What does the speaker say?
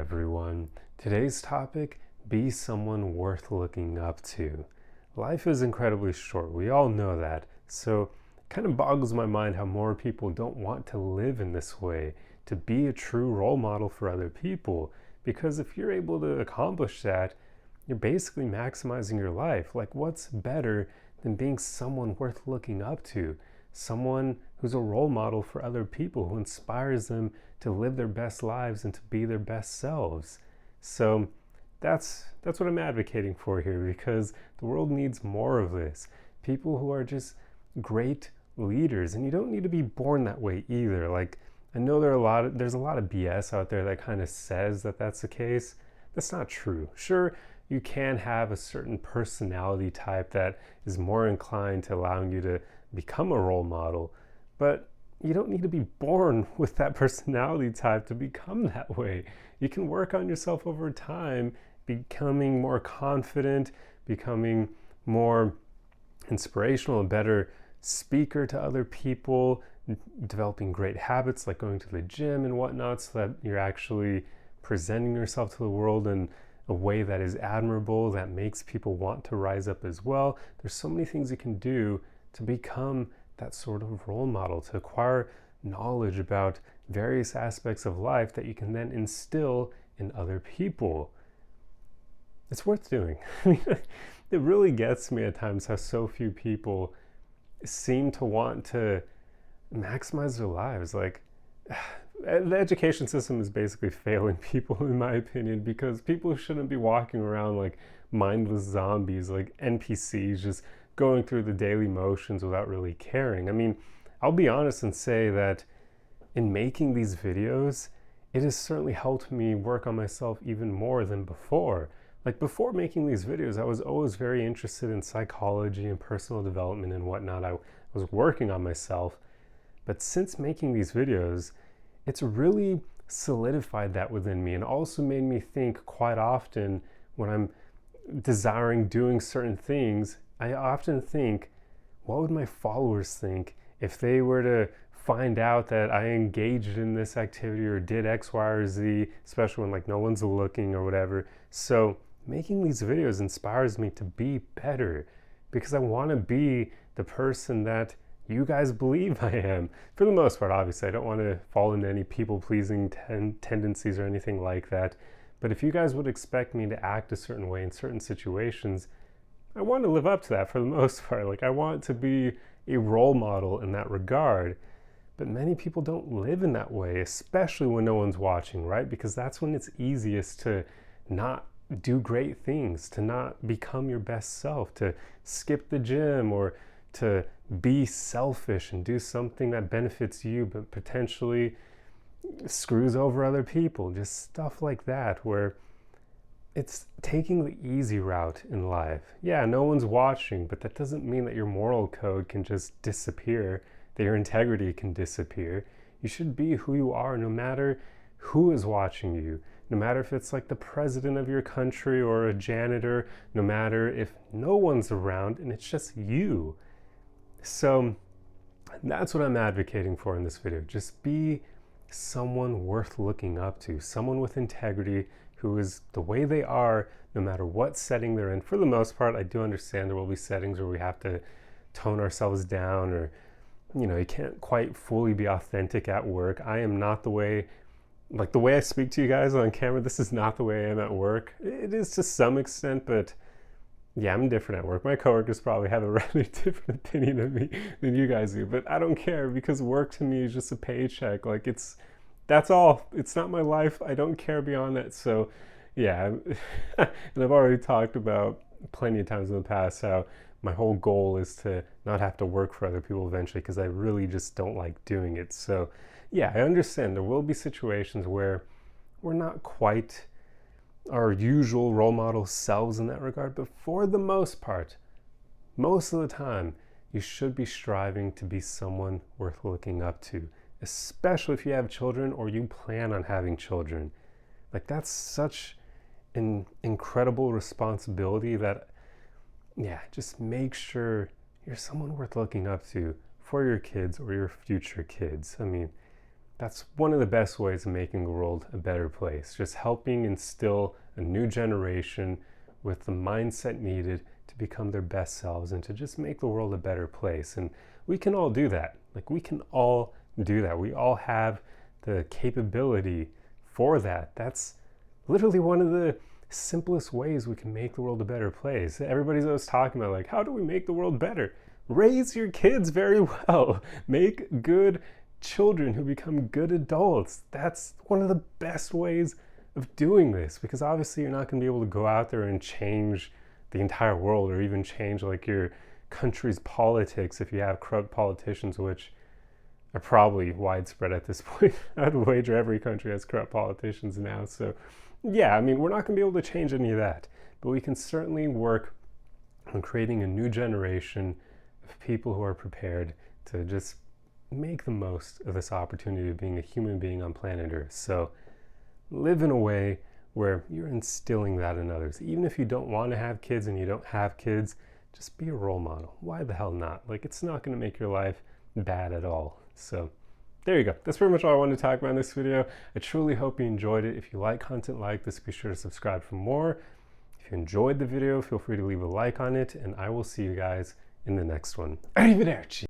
everyone. Today's topic, be someone worth looking up to. Life is incredibly short, we all know that. So it kind of boggles my mind how more people don't want to live in this way, to be a true role model for other people. Because if you're able to accomplish that, you're basically maximizing your life. Like, what's better than being someone worth looking up to? Someone who's a role model for other people, who inspires them to live their best lives and to be their best selves. So that's what I'm advocating for here, because the world needs more of this. People who are just great leaders, and you don't need to be born that way either. Like, I know there's a lot of BS out there that kind of says that that's the case. That's not true. Sure, you can have a certain personality type that is more inclined to allowing you to become a role model, but you don't need to be born with that personality type to become that way. You can work on yourself over time, becoming more confident, becoming more inspirational, a better speaker to other people, developing great habits like going to the gym and whatnot, so that you're actually presenting yourself to the world in a way that is admirable, that makes people want to rise up as well. There's so many things you can do to become that sort of role model, to acquire knowledge about various aspects of life that you can then instill in other people. It's worth doing. It really gets me at times how so few people seem to want to maximize their lives. Like, the education system is basically failing people, in my opinion, because people shouldn't be walking around like mindless zombies, like NPCs, just going through the daily motions without really caring. I mean, I'll be honest and say that in making these videos, it has certainly helped me work on myself even more than before. Like, before making these videos, I was always very interested in psychology and personal development and whatnot. I was working on myself. But since making these videos, it's really solidified that within me, and also made me think quite often when I'm desiring doing certain things. I often think, what would my followers think if they were to find out that I engaged in this activity or did X, Y, or Z, especially when like no one's looking or whatever. So making these videos inspires me to be better, because I want to be the person that you guys believe I am. For the most part, obviously, I don't want to fall into any people-pleasing tendencies or anything like that. But if you guys would expect me to act a certain way in certain situations, I want to live up to that for the most part. Like, I want to be a role model in that regard. But many people don't live in that way, especially when no one's watching, right? Because that's when it's easiest to not do great things, to not become your best self, to skip the gym, or to be selfish and do something that benefits you but potentially screws over other people. Just stuff like that, where it's taking the easy route in life. Yeah, no one's watching, but that doesn't mean that your moral code can just disappear, that your integrity can disappear. You should be who you are no matter who is watching you, no matter if it's like the president of your country or a janitor, no matter if no one's around and it's just you. So that's what I'm advocating for in this video. Just be someone worth looking up to, someone with integrity, who is the way they are no matter what setting they're in. For the most part, I do understand there will be settings where we have to tone ourselves down, or you can't quite fully be authentic at work. I am not the way I speak to you guys on camera, this is not the way I am at work. It is to some extent, but yeah, I'm different at work. My coworkers probably have a rather different opinion of me than you guys do, but I don't care, because work to me is just a paycheck. Like, that's all. It's not my life. I don't care beyond that. So yeah, and I've already talked about plenty of times in the past how my whole goal is to not have to work for other people eventually, because I really just don't like doing it. So yeah, I understand there will be situations where we're not quite our usual role model selves in that regard, but for the most part, most of the time, you should be striving to be someone worth looking up to, especially if you have children or you plan on having children. Like, that's such an incredible responsibility that, yeah, just make sure you're someone worth looking up to for your kids or your future kids. I mean, That's one of the best ways of making the world a better place. Just helping instill a new generation with the mindset needed to become their best selves and to just make the world a better place. And we can all do that. Like, we can all do that. We all have the capability for that. That's literally one of the simplest ways we can make the world a better place. Everybody's always talking about, like, how do we make the world better? Raise your kids very well. Make good children who become good adults. That's one of the best ways of doing this, because obviously you're not going to be able to go out there and change the entire world or even change like your country's politics if you have corrupt politicians, which are probably widespread at this point. I'd wager every country has corrupt politicians now. So yeah, I mean, we're not going to be able to change any of that, but we can certainly work on creating a new generation of people who are prepared to just make the most of this opportunity of being a human being on planet Earth. So live in a way where you're instilling that in others. Even if you don't want to have kids and you don't have kids, just be a role model. Why the hell not? Like, it's not going to make your life bad at all. So there you go. That's pretty much all I wanted to talk about in this video. I truly hope you enjoyed it. If you like content like this, be sure to subscribe for more. If you enjoyed the video, feel free to leave a like on it, and I will see you guys in the next one. Arrivederci.